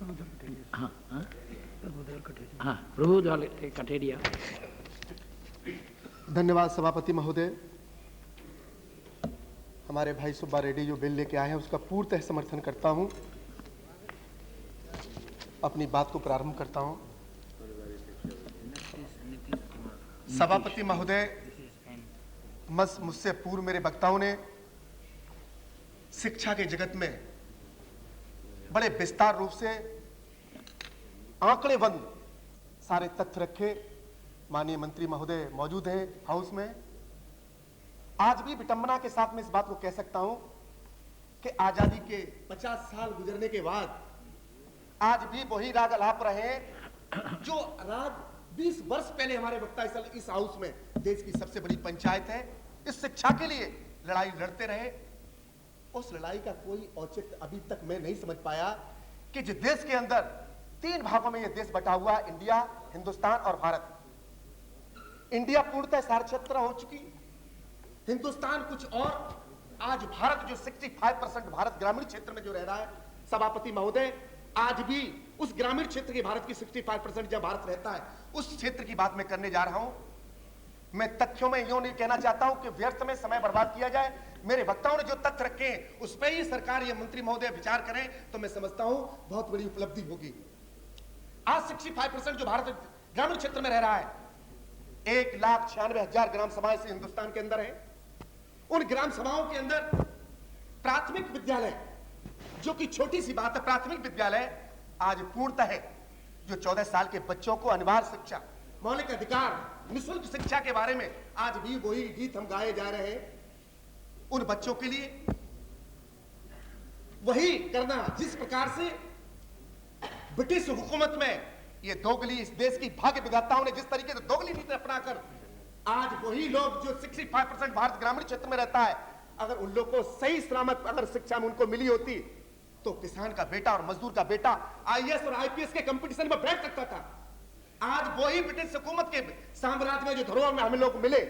हाँ हाँ प्रभुदयाल कठेरिया। धन्यवाद सभापति महोदय। हमारे भाई सुब्बा रेड्डी जो बिल लेके आए हैं उसका पूर्णतः समर्थन करता हूं। अपनी बात को प्रारंभ करता हूं। सभापति महोदय, मुझसे पूर्व मेरे वक्ताओं ने शिक्षा के जगत में बड़े विस्तार रूप से आंकड़ेबंद सारे तथ्य रखे। माननीय मंत्री महोदय मौजूद हैं हाउस में। आज भी विटंबना के साथ मैं इस बात को कह सकता हूं कि आजादी के 50 साल गुजरने के बाद आज भी वही राग अलाप रहे जो राग 20 वर्ष पहले हमारे वक्ता इस हाउस में देश की सबसे बड़ी पंचायत है इस शिक्षा के लिए लड़ाई लड़ते रहे। उस लड़ाई का कोई औचित्य अभी तक मैं नहीं समझ पाया कि जिस देश के अंदर 3 भागों में यह देश बटा हुआ, इंडिया, हिंदुस्तान और भारत। इंडिया पूर्णतः साक्षरता हो चुकी, हिंदुस्तान कुछ और। आज भारत जो 65% भारत ग्रामीण क्षेत्र में जो रह रहा है, सभापति महोदय, आज भी उस ग्रामीण क्षेत्र के भारत की 65% जब भारत रहता है उस क्षेत्र की बात मैं करने जा रहा हूं। मैं तथ्यों में यूं नहीं कहना चाहता हूं कि व्यर्थ में समय बर्बाद किया जाए। मेरे वक्ताओं ने जो तथ्य रखे हैं उस पर ही सरकार या मंत्री महोदय विचार करें तो मैं समझता हूं बहुत बड़ी उपलब्धि होगी। आज 65% जो भारत ग्रामीण क्षेत्र में रह रहा है, 1,96,000 ग्राम सभाएं से हिंदुस्तान के अंदर है। उन ग्राम सभाओं के अंदर प्राथमिक विद्यालय, जो कि छोटी सी बात है, प्राथमिक विद्यालय आज पूर्णतः है जो 14 साल के बच्चों को अनिवार्य शिक्षा, मौलिक अधिकार, निःशुल्क शिक्षा के बारे में आज भी वही गीत हम गाए जा रहे हैं। उन बच्चों के लिए वही करना जिस प्रकार से ब्रिटिश हुकूमत में ये दोगली, इस देश की भाग्य विधाताओं ने जिस तरीके से दोगली नीति अपनाकर आज वही लोग जो 65% भारत ग्रामीण क्षेत्र में रहता है, अगर उन लोग को सही सलामत अगर शिक्षा में उनको मिली होती तो किसान का बेटा और मजदूर का बेटा आईएएस और आईपीएस के कंपटीशन में बैठ सकता था। आज वही ब्रिटिश हुकूमत के साम्राज्य में जो धरोहर में हमें लोग मिले,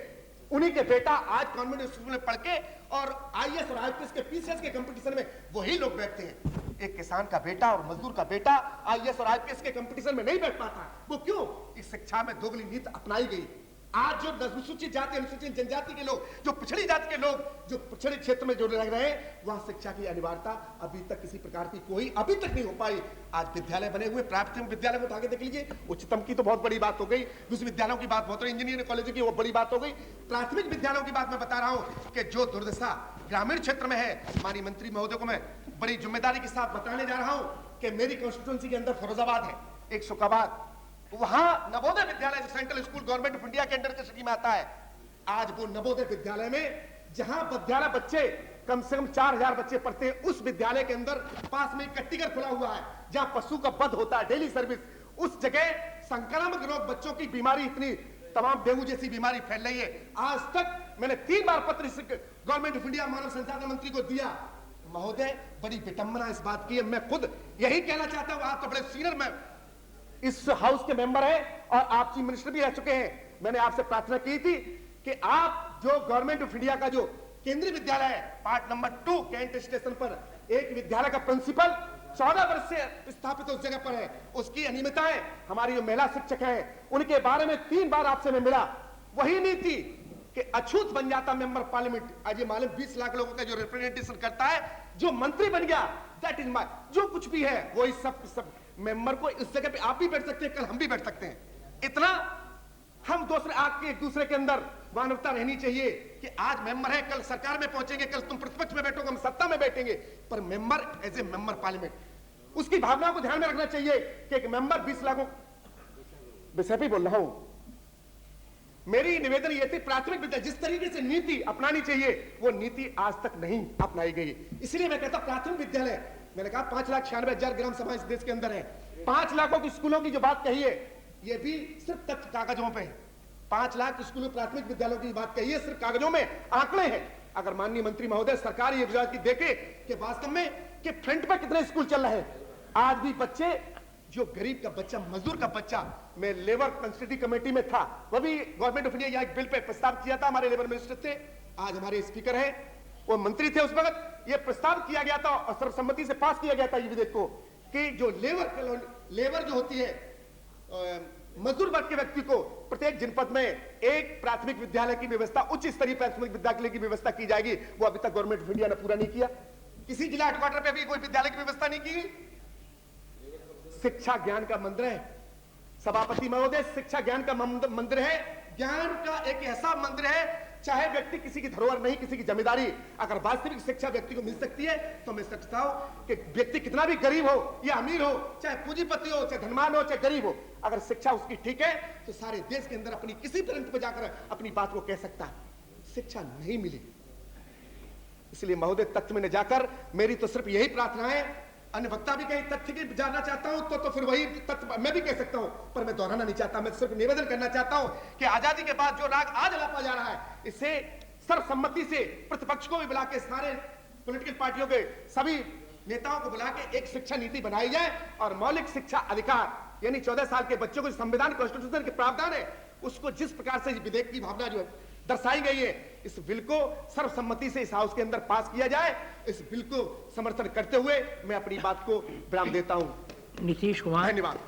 उन्हीं के बेटा आज कॉन्वेंट स्कूल में पढ़ के और आईएएस और आईपीएस के पीसीएस के कंपटीशन में वही लोग बैठते हैं। एक किसान का बेटा और मजदूर का बेटा आईएएस और आईपीएस के कंपटीशन में नहीं बैठ पाता। वो क्यों? इस शिक्षा में दोगली नीति अपनाई गई। आज जो अनुसूचित जाति, अनुसूचित जनजाति के लोग, जो पिछड़ी जाति के लोग, जो पिछड़े क्षेत्र में जो रह रहे हैं, वहां शिक्षा की अनिवार्यता अभी तक किसी प्रकार की कोई अभी तक नहीं हो पाई। आज विद्यालय बने हुए, प्राथमिक विद्यालय को उठा के देख लीजिए, उच्चतम की तो बहुत बड़ी बात हो गई, विश्वविद्यालयों की बात बहुत हो रही, इंजीनियरिंग कॉलेज की वो बड़ी बात हो गई। प्राथमिक विद्यालयों की बात मैं बता रहा हूं कि जो दुर्दशा ग्रामीण क्षेत्र में है, माननीय मंत्री महोदय को मैं बड़ी जिम्मेदारी के साथ बताने जा रहा हूं कि मेरी कॉन्स्टिट्यूंसी के अंदर फिरोजाबाद है, एक शुकाबाद, वहां नवोदय विद्यालय जो central school government of India के अंडर के सिटी में आता है। आज वो नवोदय विद्यालय में जहां विद्यालय बच्चे कम से कम 4,000 बच्चे पढ़ते हैं, उस विद्यालय के अंदर पास में एक कट्टीघर खुला हुआ है जहां पशु का वध होता है, डेली सर्विस। उस जगह संक्रामक रोग, बच्चों की बीमारी, इतनी तमाम डेंगू जैसी बीमारी फैल रही है। आज तक मैंने 3 बार पत्र गवर्नमेंट ऑफ इंडिया मानव संसाधन मंत्री को दिया। महोदय, बड़ी विटंबना इस बात की है। मैं खुद यही कहना चाहता हूं, आप तो बड़े सीनियर में इस हाउस के मेंबर हैं और आप चीफ मिनिस्टर भी रह चुके हैं। मैंने आपसे प्रार्थना की थी कि आप जो गवर्नमेंट ऑफ इंडिया का जो केंद्रीय विद्यालय है, पार्ट नंबर 2 कैंट स्टेशन पर एक विद्यालय का प्रिंसिपल 14 वर्ष से स्थापित उस जगह पर है, उसकी अनियमितताएं, हमारी जो महिला शिक्षक हैं उनके बारे में 3 बार आपसे मैं मिला। वही नीति कि अछूत बन जाता मेंबर पार्लियामेंट। आज ये मालूम 20 लाख लोगों का जो रिप्रेजेंटेशन करता है, जो मंत्री बन गया, दैट इज माय, जो कुछ भी है वो इस सब मेंबर को इस जगह पे आप भी बैठ सकते हैं, कल हम भी बैठ सकते हैं। इतना हम दूसरे आके एक दूसरे के अंदर मानवता रहनी चाहिए कि आज मेंबर है, कल सरकार में पहुंचेंगे, कल तुम प्रतिपक्ष में बैठोगे, हम सत्ता में बैठेंगे, पर member as a member parliament उसकी भावना को ध्यान में रखना चाहिए कि एक मेंबर 20 लाखों विषय पे बोल रहा हूं। मेरी निवेदन यह थी, प्राथमिक विद्यालय जिस तरीके से नीति अपनानी चाहिए वो नीति आज तक नहीं अपनाई गई। इसलिए मैं कहता प्राथमिक विद्यालय, मैंने कहा 5,96,000 ग्राम सभा इस देश के अंदर है, 5 लाखों की स्कूलों की जो बात कही है ये भी सिर्फ तथ्य कागजों पे है। 5 लाख स्कूलों प्राथमिक विद्यालयों की बात कही है, सिर्फ कागजों में आंकड़े हैं। अगर माननीय मंत्री महोदय सरकार ये गुजरात की देखे कि वास्तव में कि फ्रंट पर कितने स्कूल चल रहे हैं, आज भी बच्चे, जो गरीब का बच्चा, मजदूर का बच्चा, मैं लेबर कंसल्टेटिव कमेटी में था, वो भी गवर्नमेंट ऑफ इंडिया एक बिल पे प्रस्ताव किया था, हमारे लेबर मिनिस्टर थे, आज हमारे स्पीकर हैं, वो मंत्री थे उस वक्त, ये प्रस्ताव किया गया था और सर्वसम्मति से पास किया गया था ये विधेयक को कि जो लेबर जो होती है मजदूर वर्ग के व्यक्ति को प्रत्येक जनपद में एक प्राथमिक विद्यालय की व्यवस्था, उच्च स्तरीय प्राथमिक विद्यालय की व्यवस्था की जाएगी। वो अभी तक गवर्नमेंट ऑफ इंडिया ने पूरा नहीं किया। किसी जिला हेडक्वार्टर पे भी कोई विद्यालय की व्यवस्था नहीं की। शिक्षा ज्ञान का मंदिर है सभापति महोदय, शिक्षा ज्ञान का मंदिर है। ज्ञान का एक ऐसा मंदिर है, चाहे व्यक्ति किसी की धरोहर नहीं, किसी की जमींदारी, अगर वास्तविक शिक्षा व्यक्ति को मिल सकती है तो मैं सकता हूं कि व्यक्ति कितना भी गरीब हो या अमीर हो, चाहे पूंजीपति हो, चाहे धनवान हो, चाहे गरीब हो, अगर शिक्षा उसकी ठीक है तो सारे देश के अंदर अपनी किसी प्रांत पर जाकर अपनी बात को कह सकता है। शिक्षा नहीं मिली, इसलिए महोदय तथ्य में न जाकर मेरी तो सिर्फ यही प्रार्थना है। अन्य वक्ता भी कहीं तथ्य की जानना चाहता हूं तो फिर वही तथ्य मैं भी कह सकता हूं, पर मैं दोहराना नहीं चाहता। मैं सिर्फ निवेदन करना चाहता हूं कि आजादी के बाद जो राग आज लापा जा रहा है, इसे सर्वसम्मति से प्रतिपक्ष को भी बुला के, सारे पॉलिटिकल पार्टियों के सभी नेताओं को बुला के एक शिक्षा नीति बनाई जाए और मौलिक शिक्षा अधिकार यानी 14 साल के बच्चों को संविधान कॉन्स्टिट्यूशन के प्रावधान है, उसको जिस प्रकार से विधेयक की भावना जो दर्शाई गई है, इस बिल को सर्वसम्मति से इस हाउस के अंदर पास किया जाए। इस बिल को समर्थन करते हुए मैं अपनी बात को विराम देता हूं। नीतीश कुमार। धन्यवाद।